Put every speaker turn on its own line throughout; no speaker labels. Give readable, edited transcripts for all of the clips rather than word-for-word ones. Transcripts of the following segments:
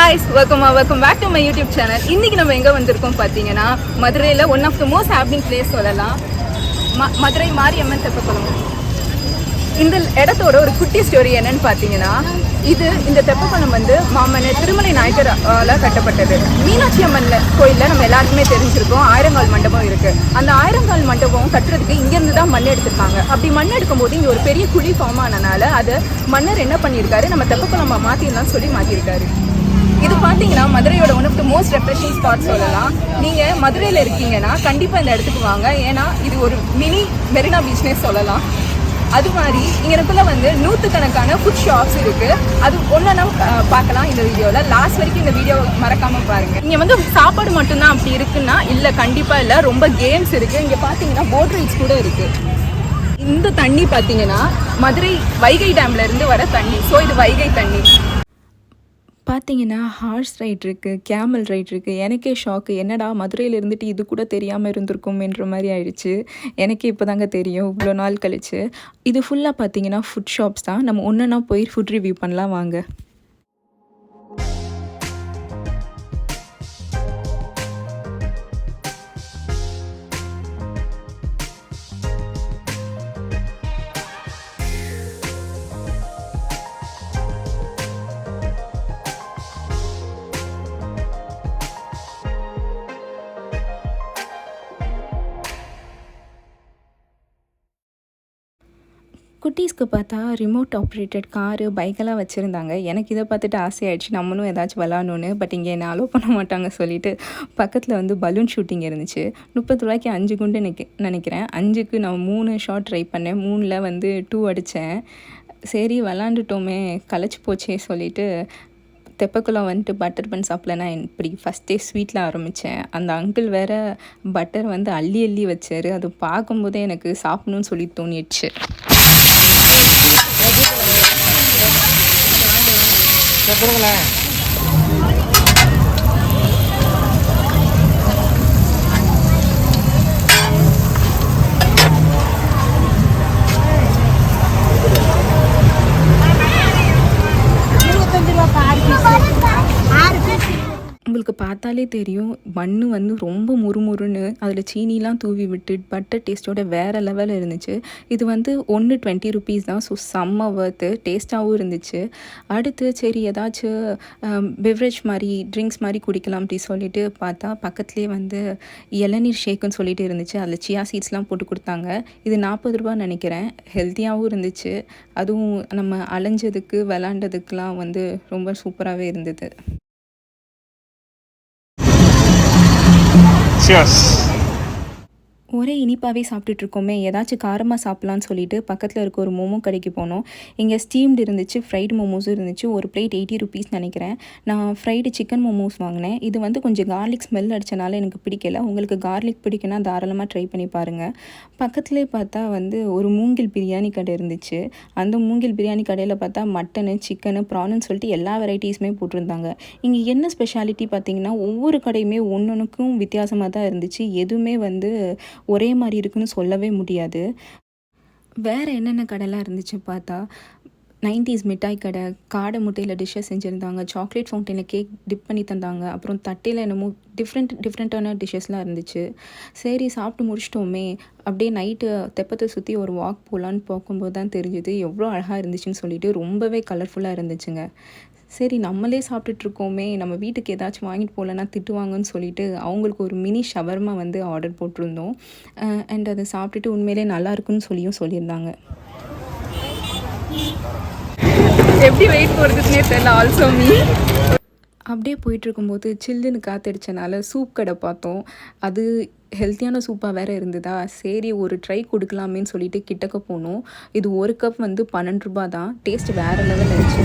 guys, welcome back to my YouTube channel. இன்னைக்கு நம்ம எங்க வந்திருக்கோம் பாத்தீங்கன்னா மதுரையில one of the most happening place சொல்லலாம். மதுரை மாரியம்மன் தெப்பக்குளம். இந்த இடத்தோட ஒரு குட்டி ஸ்டோரி என்னன்னு பாத்தீங்கன்னா, இந்த தெப்பக்குளம் வந்து மாமன்னர் திருமலை நாயக்கரால கட்டப்பட்டது. மீனாட்சி அம்மன் கோயில்ல நம்ம எல்லாருக்குமே தெரிஞ்சிருக்கோம், ஆயிரங்கால் மண்டபம் இருக்கு. அந்த ஆயிரங்கால் மண்டபம் கட்டுறதுக்கு இங்க இருந்து தான் மண் எடுத்திருக்காங்க. அப்படி மண் எடுக்கும் போது இங்க ஒரு பெரிய குழி ஃபார்ம் ஆனனால அது மன்னர் என்ன பண்ணியிருக்காரு, நம்ம தெப்பக்குளம் மாத்திடலாம் சொல்லி மாத்திருக்காரு. இது பார்த்தீங்கன்னா மதுரையோட one of the most refreshing spot சொல்லலாம். நீங்கள் மதுரையில் இருக்கீங்கன்னா கண்டிப்பாக இந்த இடத்துக்கு வாங்க. ஏன்னா இது ஒரு மினி மெரினா பீச்னே சொல்லலாம். அது மாதிரி இங்கே இடத்துல வந்து நூற்றுக்கணக்கான ஃபுட் ஷாப்ஸ் இருக்குது. அது ஒன்றா பார்க்கலாம் இந்த வீடியோவில். லாஸ்ட் வரைக்கும் இந்த வீடியோ மறக்காமல் பாருங்கள். இங்கே வந்து சாப்பாடு மட்டும்தான் அப்படி இருக்குன்னா இல்லை, கண்டிப்பாக இல்லை. ரொம்ப கேம்ஸ் இருக்குது. இங்கே பார்த்தீங்கன்னா போட் ரைட்ஸ் கூட இருக்குது. இந்த தண்ணி பார்த்தீங்கன்னா மதுரை வைகை டேம்லேருந்து வர தண்ணி. ஸோ இது வைகை தண்ணி.
பார்த்தீங்கன்னா ஹார்ஸ் ரைட் இருக்குது, கேமல் ரைட் இருக்குது. எனக்கே ஷாக்கு, என்னடா மதுரையில் இருந்துட்டு இது கூட தெரியாமல் இருந்திருக்கும்ன்ற மாதிரி ஆயிடுச்சு. எனக்கே இப்போ தாங்க தெரியும் இவ்வளோ நாள் கழிச்சு. இது ஃபுல்லாக பார்த்தீங்கன்னா ஃபுட் ஷாப்ஸ் தான். நம்ம ஒன்றுனா போய் ஃபுட் ரிவ்யூ பண்ணலாம் வாங்க. குட்டீஸ்க்கு பார்த்தா ரிமோட் ஆப்ரேட்டட் காரு பைக்கெல்லாம் வச்சுருந்தாங்க. எனக்கு இதை பார்த்துட்டு ஆசையாயிடுச்சு, நம்மளும் ஏதாச்சும் விளாடணுன்னு. பட் இங்கே என்ன அலோவ் பண்ண மாட்டாங்க சொல்லிவிட்டு பக்கத்தில் வந்து பலூன் ஷூட்டிங் இருந்துச்சு. 30 ரூபாய்க்கு 5 குண்டு நினைக்கிறேன். 5க்கு நான் 3 ஷாட் ட்ரை பண்ணேன். 3ல் வந்து 2 அடித்தேன். சரி விளாண்டுட்டோமே, களைச்சி போச்சே சொல்லிவிட்டு தெப்பக்குளம் வந்துட்டு பட்டர் பன் சாப்பிட்ல. நான் இப்படி ஃபஸ்ட்டே ஸ்வீட்டில் ஆரம்பித்தேன். அந்த அங்கிள் வேறு பட்டர் வந்து அள்ளி அள்ளி வச்சார். அது பார்க்கும்போதே எனக்கு சாப்பிடணும்னு சொல்லி தோணிடுச்சு. உங்களுக்கு பார்த்தாலே தெரியும், மண் வந்து ரொம்ப முறுமுறுன்னு அதில் சீனிலாம் தூவி விட்டு பட்டர் டேஸ்ட்டோட வேறு லெவலில் இருந்துச்சு. இது வந்து 20 ரூபீஸ் தான். ஸோ செம்ம வர்த்து, டேஸ்ட்டாகவும் இருந்துச்சு. அடுத்து சரி ஏதாச்சும் பெவரேஜ் மாதிரி ட்ரிங்க்ஸ் மாதிரி குடிக்கலாம் அப்படி சொல்லிட்டு பார்த்தா பக்கத்துலேயே வந்து இளநீர் ஷேக்குன்னு சொல்லிட்டு இருந்துச்சு. அதில் சியா சீட்ஸ்லாம் போட்டு கொடுத்தாங்க. இது 40 ரூபா நினைக்கிறேன். ஹெல்த்தியாகவும் இருந்துச்சு. அதுவும் நம்ம அலைஞ்சதுக்கு விளாண்டதுக்கெலாம் வந்து ரொம்ப சூப்பராகவே இருந்தது.
Cheers.
ஒரே இனிப்பாகவே சாப்பிட்டுட்ருக்கோமே, ஏதாச்சும் காரமாக சாப்பிட்லான்னு சொல்லிட்டு பக்கத்தில் இருக்க ஒரு மோமோ கடைக்கு போனோம். இங்கே ஸ்டீம்டு இருந்துச்சு, ஃப்ரைடு மோமோஸும் இருந்துச்சு. ஒரு பிளேட் 80 ரூபீஸ் நினைக்கிறேன். நான் ஃப்ரைடு சிக்கன் மோமோஸ் வாங்கினேன். இது வந்து கொஞ்சம் கார்லிக் ஸ்மெல் அடித்தனால எனக்கு பிடிக்கல. உங்களுக்கு கார்லிக் பிடிக்குன்னா தாராளமாக ட்ரை பண்ணி பாருங்கள். பக்கத்துலேயே பார்த்தா வந்து ஒரு மூங்கில் பிரியாணி கடை இருந்துச்சு. அந்த மூங்கில் பிரியாணி கடையில் பார்த்தா மட்டனு, சிக்கனு, ப்ரானுன்னு சொல்லிட்டு எல்லா வெரைட்டிஸுமே போட்டிருந்தாங்க. இங்கே என்ன ஸ்பெஷாலிட்டி பார்த்தீங்கன்னா, ஒவ்வொரு கடையுமே ஒன்றுக்கும் வித்தியாசமாக தான் இருந்துச்சு. எதுவுமே வந்து ஒரே மாதிரி இருக்குன்னு சொல்லவே முடியாது. வேறு என்னென்ன கடைலாம் இருந்துச்சு பார்த்தா, 90s மிட்டாய் கடை, காடை முட்டையில் டிஷ்ஷஸ் செஞ்சுருந்தாங்க. சாக்லேட் ஃபவுண்டனில் கேக் டிப் பண்ணி தந்தாங்க. அப்புறம் தட்டையில் என்னமோ டிஃப்ரெண்ட்டான டிஷ்ஷஸ்லாம் இருந்துச்சு. சரி சாப்பிட்டு முடிச்சிட்டோமே, அப்படியே நைட்டு தெப்பத்தை சுற்றி ஒரு வாக் போகலான்னு பார்க்கும்போது தான் தெரிஞ்சுது எவ்வளோ அழகாக இருந்துச்சுன்னு சொல்லிட்டு. ரொம்பவே கலர்ஃபுல்லாக இருந்துச்சுங்க. சரி நம்மளே சாப்பிட்டுட்ருக்கோமே, நம்ம வீட்டுக்கு ஏதாச்சும் வாங்கிட்டு போகலன்னா திட்டுவாங்கன்னு சொல்லிட்டு அவங்களுக்கு ஒரு மினி ஷவர்மா வந்து ஆர்டர் போட்டிருந்தோம். அண்ட் அதை சாப்பிட்டுட்டு உண்மையிலே நல்லாயிருக்குன்னு சொல்லியிருந்தாங்க.
எப்படி வெயிட் போகிறதுக்குனே தெரியல. ஆல்சோ மீ
அப்படியே போயிட்டுருக்கும்போது சில்லுன்னு காத்தடிச்சனால சூப் கடை பார்த்தோம். அது ஹெல்த்தியான சூப்பாக வேறு இருந்ததா, சரி ஒரு ட்ரை கொடுக்கலாமேன்னு சொல்லிட்டு கிட்டக்க போனோம். இது ஒரு கப் வந்து 12 ரூபா தான். டேஸ்ட் வேறு லெவல் இருந்துச்சு.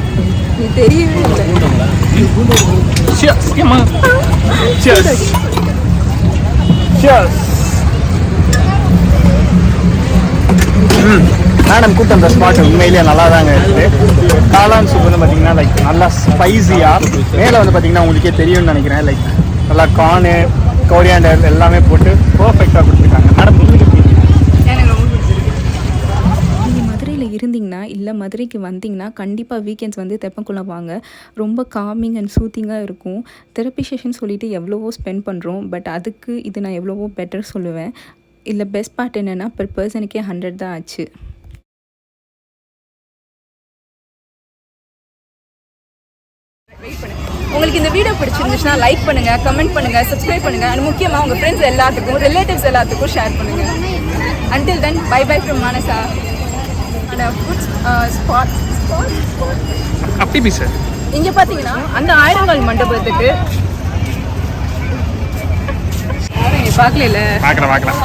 இது தெரியவே இல்லை.
மேடம் கூப்பிட்டு அந்த ஸ்பாட் உண்மையிலேயே நல்லா தாங்க இருக்குது. காளான் சூப் வந்து பார்த்தீங்கன்னா லைக் நல்லா ஸ்பைஸியாக, மேலே வந்து பார்த்தீங்கன்னா உங்களுக்கே தெரியும்னு நினைக்கிறேன். லைக் நல்லா கார்னு, கோரியாண்டர் எல்லாமே போட்டு பர்ஃபெக்டாக கொடுத்துருக்காங்க. மேடம்
இருந்தீங்கன்னா இல்லை மதுரைக்கு வந்தீங்கன்னா கண்டிப்பாக வீக்கெண்ட்ஸ் வந்து தெப்பக்குளம் வாங்க. ரொம்ப காமிங் அண்ட் சூத்திங்காக இருக்கும். தெரப்பி செஷன் சொல்லிட்டு எவ்வளவோ ஸ்பெண்ட் பண்ணுறோம், பட் அதுக்கு இது நான் எவ்வளவோ பெட்டர் சொல்லுவேன். இதில் பெஸ்ட் பார்ட் என்னென்னா பெர் பர்சனுக்கே 100 தான் ஆச்சு.
உங்களுக்கு இந்த வீடியோ பிடிச்சிருந்துச்சுன்னா லைக் பண்ணுங்க, கமெண்ட் பண்ணுங்க, சப்ஸ்கிரைப் பண்ணுங்க, அண்ட் முக்கியமாக உங்கள் ஃப்ரெண்ட்ஸ் எல்லாத்துக்கும், ரிலேட்டிவ்ஸ் எல்லாத்துக்கும் ஷேர் பண்ணுங்க. Until then, bye bye from Manasa. And a food spot.
அப்படி பீஸ்
இங்கே பார்த்தீங்கன்னா அந்த ஆயிரங்கால் மண்டபத்துக்கு பார்க்கல
பார்க்கலாம்